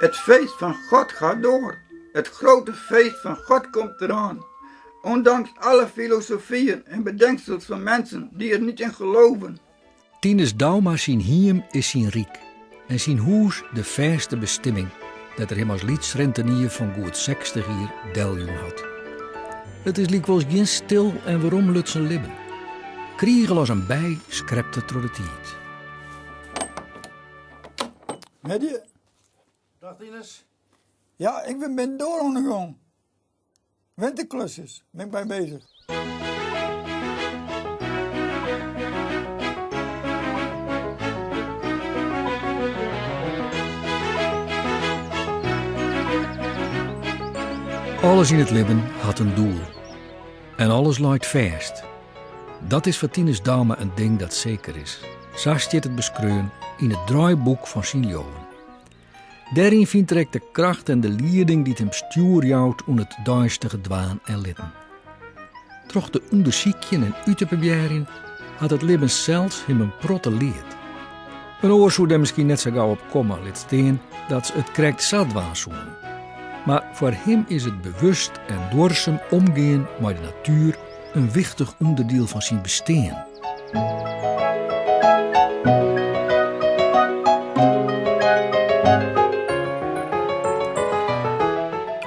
Het feest van God gaat door. Het grote feest van God komt eraan. Ondanks alle filosofieën en bedenksels van mensen die er niet in geloven. Tinus Dauma zijn hiem is zijn riek en zijn hoes de verste bestemming dat er hem als lietsrentenier van goed 60 jaar deljong had. Het is likwijls geen stil en waarom lut zijn libben. Kriegel als een bij skrepte door de tijd. Met je? Dag Tinus. Ja, ik ben door aan de gang. Winterklusjes, ben ik bij bezig. Alles in het leven had een doel. En alles loopt vast. Dat is voor Tinus Dauma een ding dat zeker is. Zo staat het beschreven in het draaiboek van zijn leven. Daarin vindt hij de kracht en de leiding die hem stuurjouwt om het duistere dwaan en litten. Troch de onderzoekjen en uiteproberen had het leven zelfs hem een protte leerd. Een oor zou daar misschien net zo gauw op komen liet steen dat ze het krijgt zat was. Maar voor hem is het bewust en dwarsem omgaan met de natuur een wichtig onderdeel van zijn bestaan.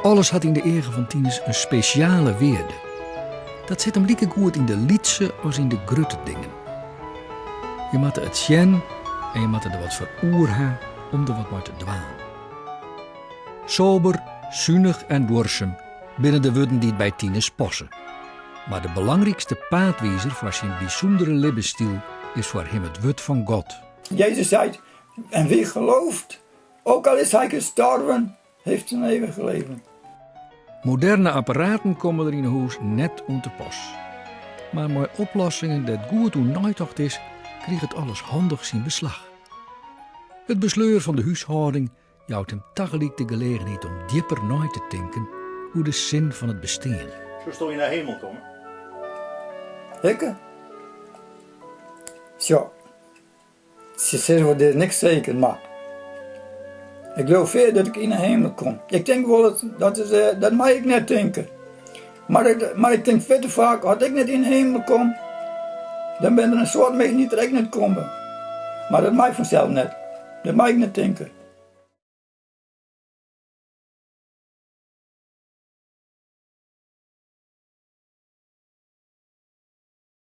Alles had in de egen van Tinus een speciale weerde. Dat zit hem lieke goed in de liedse als in de grutte dingen. Je moet het zien en je moet er wat voor oer hebben om er wat maar te dwaan. Sober, zuinig en dwarsem binnen de woorden die het bij Tinus passen. Maar de belangrijkste paadwijzer voor zijn bijzondere levensstijl is voor hem het woord van God. Jezus zei, en wie gelooft, ook al is hij gestorven, heeft zijn eeuwige leven. Moderne apparaten komen er in een huis net om te pas. Maar met oplossingen dat goed hoe naaitocht is, kreeg het alles handig zijn beslag. Het besleur van de huishouding jouwt hem tegelijk de gelegenheid om dieper na te denken hoe de zin van het bestaan. Zo stel je naar hemel komen. Lekker? Zo. Ze zeggen wel, dit is niks zeker, maar ik geloof veel dat ik in de hemel kom. Ik denk wel, dat mag ik net denken. Maar ik denk veel te vaak, als ik net in de hemel kom, dan ben er een soort mee niet direct net komen. Maar dat mag ik vanzelf net. Dat mag ik net denken.